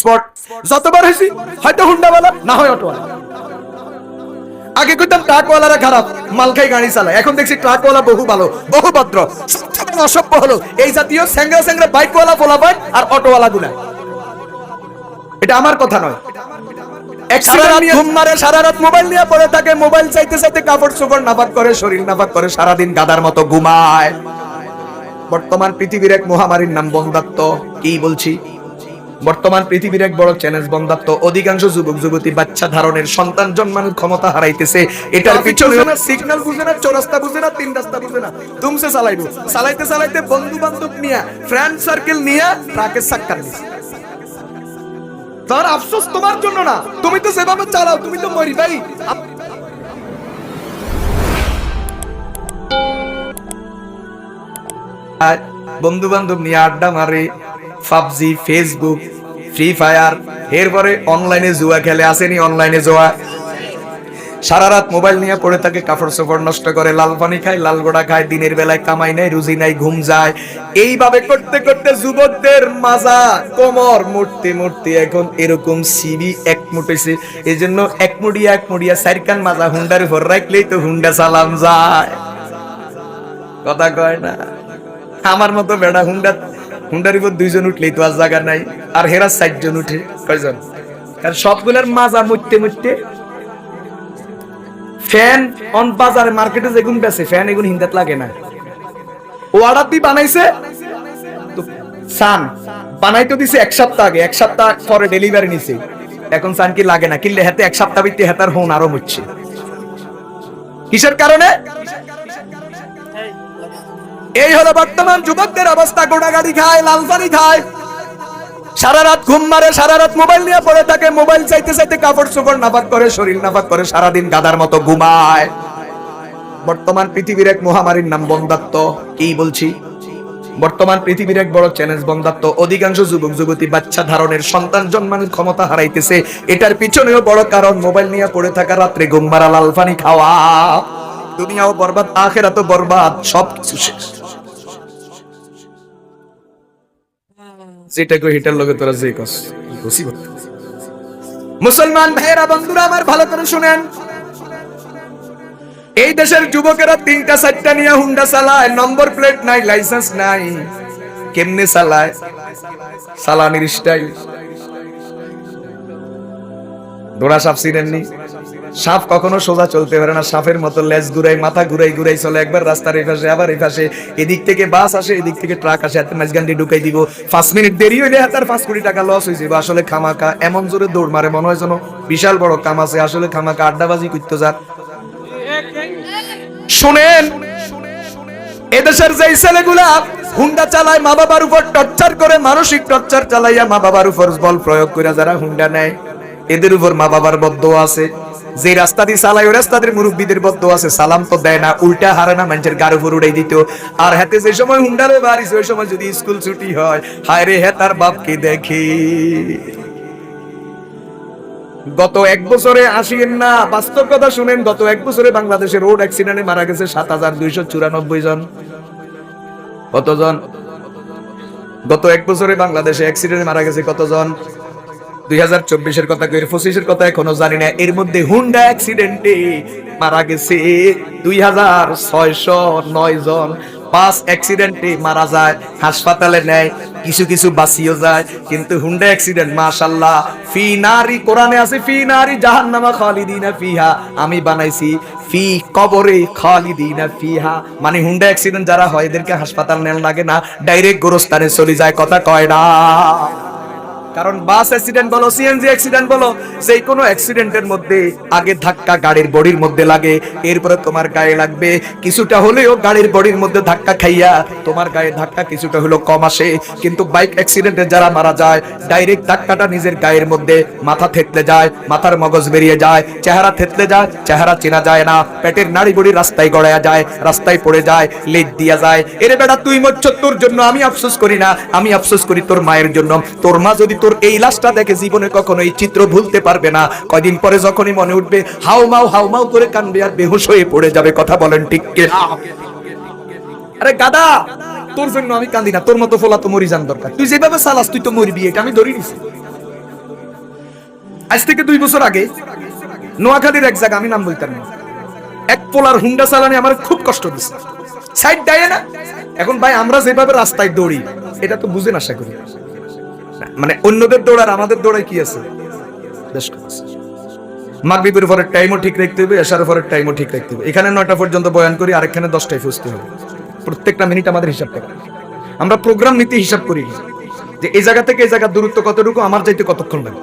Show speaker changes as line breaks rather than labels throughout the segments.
Spot. যতবার হয়েছি হয়তো হুন্ডাওয়ালা না হয় অটোওয়ালা। আগে কইতাম ট্রাকওয়ালারা খারাপ, মালখাই গাড়ি চালায়, এখন দেখছি ট্রাকওয়ালা বহু ভালো, বহু ভদ্র। সবচেয়ে অসভ্য হলো এই জাতীয় স্যাংরা স্যাংরা বাইকওয়ালা পোলাপান আর অটোওয়ালা গুলা। এটা আমার কথা নয়। সারা রাত মোবাইল নিয়ে পড়ে থাকে, মোবাইল চাইতে চাইতে কাপড় চোপড় নাপাক করে, শরীর নাপাক করে, সারাদিন গাদার মতো ঘুমায়। বর্তমান পৃথিবীর এক মহামারীর নাম বন্ধ্যাত্ব। কি বলছি? বর্তমান পৃথিবীর এক বড় চ্যালেঞ্জ বন্ধ্যাত্ব। অধিকাংশ যুবক যুবতী বাচ্চা ধারণের সন্তান জন্মানোর ক্ষমতা হারাইতেছে। এটার পিছনে সিগন্যাল বুঝে না, চৌরাস্তা বুঝে না, তিন রাস্তা বুঝে না, তুমসে চালাইবো। চালাইতে চালাইতে বন্ধু বান্ধব নিয়ে, ফ্রেন্ড সার্কেল নিয়ে ট্রাকের সাক্কার নিছে। তার আফসোস তোমার জন্য না, তুমি তো সেভাবে চালাও, তুমি তো মরি ভাই। বন্ধু বান্ধব নিয়ে আড্ডা মারে, পাবজি, ফেসবুক, ফ্রি ফায়ার, এরপরে অনলাইনে জুয়া খেলে। আসেনি অনলাইনে জুয়া? সারা রাত মোবাইল নিয়ে পড়ে থাকে, কাপড় চোপড় নষ্ট করে, লাল পানি খায়, লাল গোড়া খায়, দিনের বেলায় কামাই নাই, রুজি নাই, ঘুম যায়। এইভাবে করতে করতে যুবকদের মাজা কোমর মুড়তে মুড়তে এখন এরকম সিবি এক মুঠেছে। এই জন্য এক মুড়িয়া সাইরকান মাজা হুন্ডার উপর রাখলেই তো হুন্ডা চালাম যায়। কথা কয় না? আমার মতো বেড়া হুন্ডার উপর দুইজন উঠলেই তো আর জায়গা নাই, আর হেরা 60 জন উঠে কয়জন? আর সবগুলার মাজা মুড়তে মুড়তে ফ্যান অন বাজারে মার্কেটে যেগুন বেচে ফ্যান এগুন হিন্দাত লাগে না। ও অর্ডার দি বানাইছে তো সান বানাইতে দিছে এক সপ্তাহ আগে, এক সপ্তাহ পরে ডেলিভারি নিছে। এখন সান কি লাগে না, কিনলে হাতে এক সপ্তাহ ভিতরে হাতার হোন আরো হচ্ছে। কিসের কারণে? এই হলো বর্তমান যুবকদের অবস্থা। গোড়া গাড়ি খায়, লাল পানি খায়, সারা রাত ঘুম মারে, সারা রাত মোবাইল নিয়ে পড়ে থাকে, মোবাইল চাইতে চাইতে কাপড় চোপড় নাপাক করে, শরীর নাপাক করে, সারাদিন গাদার মতো ঘুমায়। বর্তমান পৃথিবীর এক মহামারীর নাম বন্ধ্যাত্ব। কি বলছি? বর্তমান পৃথিবীর এক বড় চ্যালেঞ্জ বন্ধ্যাত্ব। অধিকাংশ যুবক যুবতী বাচ্চা ধারণের সন্তান জন্মানোর ক্ষমতা হারাইতেছে। এটার পিছনেও বড় কারণ মোবাইল নিয়ে পড়ে থাকা, রাত্রে ঘুম মারা, লাল পানি খাওয়া। দুনিয়াও বরবাদ, আখিরাতও বরবাদ, সবকিছু শেষ। যেটা কই হেটার লগে তোরা যে কস মুসিবত। মুসলমান ভাইয়েরা, বন্ধুরা আমার, ভালো করে শুনেন। এই দেশের যুবকেরা 3টা 4টা নিয়ে হুন্ডা চালায়, নম্বর প্লেট নাই, লাইসেন্স নাই। কেমনে চালায়? চালানির স্টাইল। দোড়া সাপ চিনেননি? সাপ কখনো সোজা চলতে পারে না, সাপের মতো লেজ ঘুরাই, মাথা ঘুরাই ঘুরাই চলে। একবার রাস্তার এই পাশে, আবার এই পাশে, এদিক থেকে বাস আসে, এদিক থেকে ট্রাক আসে, হাতে মাঝগান্ডি ঢুকাই দিব। 5 মিনিট দেরি হইলে হাতার 5 কোটি টাকা লস হয়ে যাবে। আসলে খামাকা এমন জোরে দৌড় মারে, মনে হয় যেন বিশাল বড় কাম আছে। আসলে খামাকা আড্ডাবাজি করতে যান। শুনেন, এদেশের যে ছেলেগুলা হুন্ডা চালায়, মা বাবার উপর টর্চার করে, মানসিক টর্চার চালাইয়া মা বাবার উপর বল প্রয়োগ করে যারা হুন্ডা নেয়, এদের উপর মা বাবার বদ্দোয়া আছে। যে রাস্তা দিয়ে চালায় ওই রাস্তা দিয়ে মুরব্বীদের বদ্দোয়া আছে। সালাম তো দেয় না, উল্টা হারে না, মানুষের গাড়ি উপর উড়াই দিত। আর হাতে যে সময় হুন্ডারে বাড়িস, ওই সময় যদি স্কুল ছুটি হয়, হায় রে হ্যাঁ তার বাপকে দেখে। গত 1 বছরে আসিয়েন না, বাস্তব কথা শুনেন। গত 1 বছরে বাংলাদেশে রোড অ্যাক্সিডেন্টে মারা গেছে 7294 জন। কতজন? গত 1 বছরে বাংলাদেশে অ্যাক্সিডেন্টে মারা গেছে কতজন? 2024-এর কথা কই, 25-এর কথা এখনো জানি না। এর মধ্যে হুন্ডা অ্যাক্সিডেন্টে মারা গেছে 2609 জন। 5 অ্যাক্সিডেন্টে মারা যায়, হাসপাতালে নেয়, কিছু কিছু বাঁচিও যায়। কিন্তু হুন্ডা অ্যাক্সিডেন্ট মাশাআল্লাহ, ফি নারি, কোরআনে আছে ফি নারি জাহান্নামা খালিদিনা ফিহা। আমি বানাইছি ফি কবরে খালিদিনা ফিহা, মানে হুন্ডা অ্যাক্সিডেন্ট যারা হয় এদেরকে হাসপাতাল নেন লাগে না, ডাইরেক্ট গোরস্থানে চলে যায়। কথা কয় না? কারণ বাস অ্যাক্সিডেন্ট বলো, সিএনজি অ্যাক্সিডেন্ট বলো, যে কোনো অ্যাক্সিডেন্টের মধ্যে আগে ধাক্কা গাড়ির বডির মধ্যে লাগে, এরপরে তোমার গায়ে লাগবে। কিছুটা হলেও গাড়ির বডির মধ্যে ধাক্কা খাইয়া তোমার গায়ে ধাক্কা কিছুটা হলেও কম আসে। কিন্তু বাইক অ্যাক্সিডেন্টে যারা মারা যায়, ডাইরেক্ট ধাক্কাটা নিজের গায়ের মধ্যে, মাথা থেতলে যায়, মাথার মগজ বেরিয়ে যায়, চেহারা থেতলে যায়, চেহারা চেনা যায় না, পেটের নাড়ি বড়ি রাস্তায় গড়ায়া যায়, রাস্তায় পড়ে যায়, লেট দিয়া যায়। এরে বেটা তুই মরছ, তোর জন্য আমি আফসোস করি না, আমি আফসোস করি তোর মায়ের জন্য। তোর মা যদি তোর এই লাশটা দেখে জীবনে কখনো এই চিত্র ভুলতে পারবে না। কয়দিন পরে যখনই মনে উঠবে, হাউ মাউ করে কাঁদবে আর বেহুশ হয়ে পড়ে যাবে। কথা বলেন ঠিক কি? আরে গাদা, তোর জন্য আমি কাঁদি না, তোর মতো ফোলা তো মরি যান দরকার। তুই যেভাবে চালাস তুই তো মরবি, এটা আমি ধরে নিছি। আজ থেকে 2 বছর আগে নোয়াখালীর এক জায়গা, আমি নাম বলতাম না, এক পোলার হুন্ডা চালানে আমার খুব কষ্ট দিচ্ছে, সাইড দেয় না। এখন ভাই আমরা যেভাবে রাস্তায় দৌড়ি এটা তো বুঝেন আশা করি, মানে অন্যদের দৌড়ার আমাদের দৌড়ায় কি আছে? মাগরিবের পরের টাইমও ঠিক রাখতে হবে, এশারের পরের টাইমও ঠিক রাখতে হবে। এখানে 9টা পর্যন্ত বয়ান করি, আরেকখানে 10টায় ফুসতে হবে। প্রত্যেকটা মিনিট আমাদের হিসাব করা। আমরা প্রোগ্রাম নীতি হিসাব করি যে এই জায়গা থেকে এই জায়গার দূরত্ব কতটুকু, আমার যাইতে কতক্ষণ লাগে।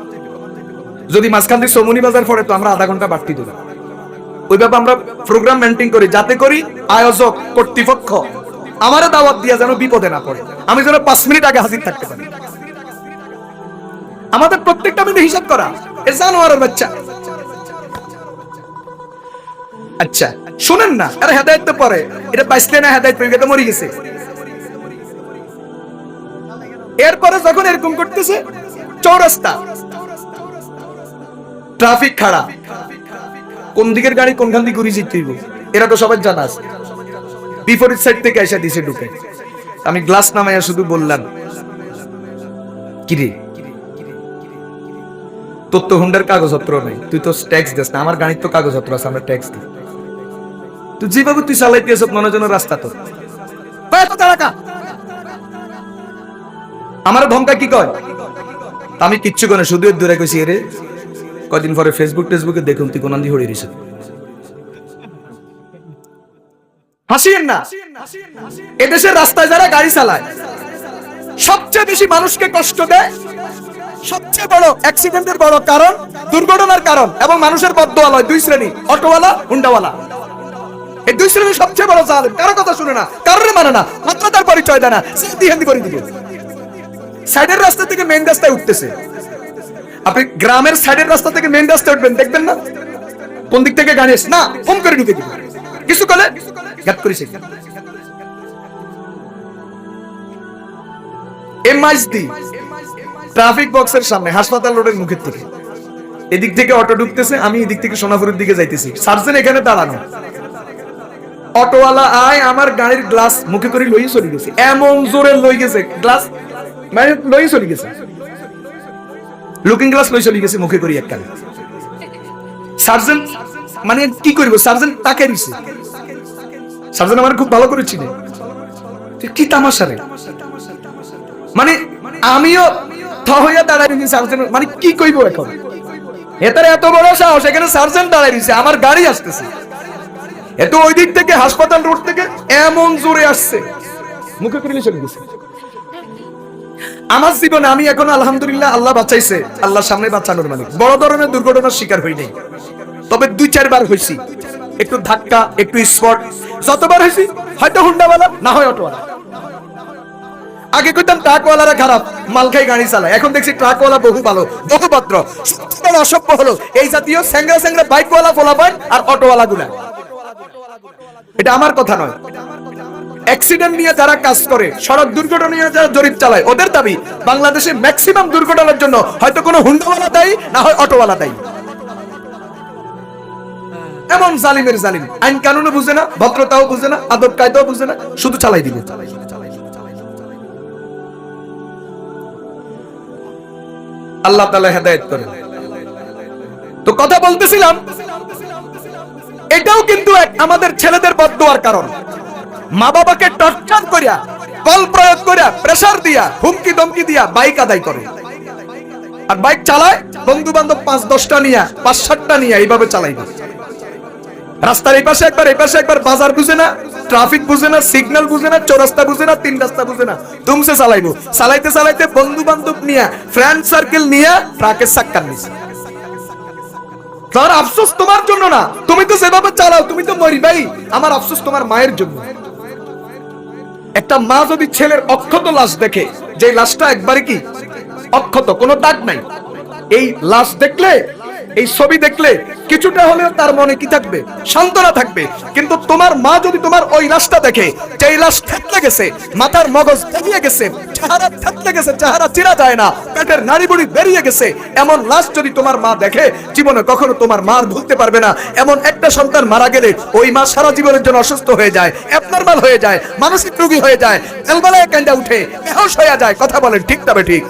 যদি মাঝখান দিয়ে সমনি বাজার পড়ে তো আমরা আধা ঘন্টা বাড়তি দেব। ওইভাবে আমরা প্রোগ্রাম মেনটেন করি, যাতে করি আয়োজক কর্তৃপক্ষ আমারে দাওয়াত দিয়া যেন বিপদে না পড়ে, আমি যেন 5 মিনিট আগে হাজির থাকতে পারি। আমাদের প্রত্যেকটা মিনিট হিসাব করা। এ জানোয়ারের বাচ্চা। আচ্ছা শুনেন না, আরে হেদায়েত তো পরে, এটা পাইছলে না হেদায়েত পেয়ে তো মরে গেছে। এরপরে যখন এরকম করতেছে, চৌরাস্তা ট্রাফিক খারাপ, কোন দিকের গাড়ি কোনখান দিয়ে ঘুরে যেতে হইব এরা তো সবাই জানা আছে। বিপরীত সাইড থেকে এসে দিছে ঢুকে, আমি গ্লাস নামাইয়া শুধু বললাম, কিরে তোর তো হুন্ডার কাগজপত্র নেই, তুই তো ট্যাক্স দিস না, আমার গাড়ির তো কাগজপত্র আছে, আমরা ট্যাক্স দিই। তুই যেভাবে তুই চালাইতে এসব মনে যেন রাস্তা তো আমার ধমকা কি কয়, আমি কিচ্ছু করে শুধু দূরে কইছি, রে কদিন পরে ফেসবুক টেসবুকে দেখুন তুই কোন আন্দি হড়িয়ে দিস। হাসিয়েন না, এদেশের রাস্তায় যারা গাড়ি চালায় সবচেয়ে বেশি মানুষকে কষ্ট দেয়, সবচেয়ে বড় অ্যাক্সিডেন্টের বড় কারণ, দুর্ঘটনার কারণ এবং মানুষের বদদোয়া লয় 2 শ্রেণী, অটোওয়ালা হুন্ডাওয়ালা। এই 2 শ্রেণী সবচেয়ে বড় জালেম, কারো কথা শুনে না, কারোর মানে না, মাত্র তার পরিচয় দেয় না, সিদ্ধি হান্দি করে দিবে। সাইডের রাস্তা থেকে মেইন রাস্তায় উঠতেছে, আপনি গ্রামের সাইডের রাস্তা থেকে মেইন রাস্তায় উঠবেন, দেখবেন না কোন দিক থেকে গাড়ি আসে, না ফোন করে ঢুকে দিবে, কিছু কলে গ্যাপ করেছে। এমআইএসডি ট্রাফিক বক্সের সামনে হাসপাতাল রোডের মুখের থেকে এদিক থেকে অটো ঢুকতেছে, আমি এদিক থেকে সোনাপুরের দিকে যাইতেছি, সার্জেন এখানে দাঁড়ানো, অটোওয়ালা আয় আমার গাড়ির গ্লাস মুখে করে লই চলে গেছে, এমন জোরে লই গেছে গ্লাস, মানে লই চলে গেছে, লুকিং গ্লাস লই চলে গেছে মুখে করি একটা। সার্জেন মানে কি করব, সার্জেন তাকে দিছে, সার্জেন আমার খুব ভালো করে চিনে, কি তামাশা রে, মানে আমিও থহইয়া দাঁড়াই দিছি, সার্জেন মানে কি কইব এখন, এটার এত বড় সাহস, এখানে সার্জেন দাঁড়াই দিছে, আমার গাড়ি আসতেছে, এত ওই দিক থেকে হাসপাতাল রোড থেকে এমন জোরে আসছে মুখে করে চলে গেছে। আমার জীবনে আমি এখন আলহামদুলিল্লাহ আল্লাহ বাঁচাইছে, আল্লাহর সামনে বাঁচানোর মালিক, বড় ধরনের দুর্ঘটনার শিকার হই নাই, তবে 2-4 বার হইছি, একটু ধাক্কা একটু স্পট, যতবার হইছি হয়তো হুন্ডাওয়ালা না হয় অটোওয়ালা। আগে কইতাম ট্রাকওয়ালারা খারাপ, মাল খাই গাড়ি চালায়, এখন দেখছি ট্রাকওয়ালা বহু ভালো, বহুপাত্র। সবচেয়ে অসভ্য হলো এই জাতীয় স্যাংরা স্যাংরা বাইকওয়ালা ফলাফল আর অটোওয়ালা গুলা। এটা আমার কথা নয়, অ্যাক্সিডেন্ট নিয়ে যারা কাজ করে, সড়ক দুর্ঘটনা নিয়ে যারা জরিপ চালায়, ওদের দাবি বাংলাদেশে ম্যাক্সিমাম দুর্ঘটনার জন্য হয়তো কোনো হুন্ডাওয়ালা দায়ী না হয় অটোওয়ালা দায়ী। এমন জালিমের জালিম, আইন কানুনও বুঝে না, ভদ্রতাও বুঝে না, আদব কায়দাও বুঝে না, শুধু চালাই দিবে। আল্লাহ তাআলা হেদায়েত করেন। তো কথা বলতেছিলাম, এটাও কিন্তু আমাদের ছেলেদের বদদোয়ার কারণ। মা বাবাকে টর্চার করিয়া, বল প্রয়োগ করিয়া, প্রেসার দিয়া, হুমকি ধমকি দিয়া বাইক আদায় করে, আর বাইক চালায় বন্ধু বান্ধব 5-10টা নিয়ে, 5-7টা নিয়ে এইভাবে চালাইবে। রাস্তার এই পাশে একবার, এই পাশে একবার, বাজার বুঝে না, ট্রাফিক বুঝে না, সিগন্যাল বুঝে না, চৌরাস্তা বুঝে না, 3 রাস্তা বুঝে না, দুমসে চালাইবো। চালাইতে চালাইতে বন্ধু বান্ধব নিয়ে, ফ্রেন্ড সার্কেল নিয়ে ট্রাকের চাক্কা নিছে। তার আফসোস তোমার জন্য না, তুমি তো যেভাবে চালাও তুমি তো মরি ভাই, আমার আফসোস তোমার মায়ের জন্য। একটা মা যদি ছেলের অক্ষত লাশ দেখে, যে লাশটা একবারে কি অক্ষত, কোনো দাগ নাই, এই লাশ দেখলে, এই ছবি দেখলে কিছুটা হলেও তার মনে কি থাকবে, সান্ত্বনা থাকবে। কিন্তু তোমার মা যদি তোমার ওই লাশটা দেখে, যে এই লাশ থেতলে গেছে, মাথার মগজ বেরিয়ে গেছে, চেহারা থেতলে গেছে, চেহারা চিরা যায় না, পেটের নাড়িবুড়ি বেরিয়ে গেছে, এমন লাশ যদি তোমার মা দেখে, জীবনে কখনো তোমার মা ভুলতে পারবে না। এমন একটা সন্তান মারা গেলে ওই মা সারা জীবনের জন্য অসুস্থ হয়ে যায়, অ্যাবনরমাল হয়ে যায়, মানসিক রোগী হয়ে যায়, এলবেলায় কান্দা উঠে, বেহুশ হয়ে যায়। কথা বলেন ঠিক তবে ঠিক।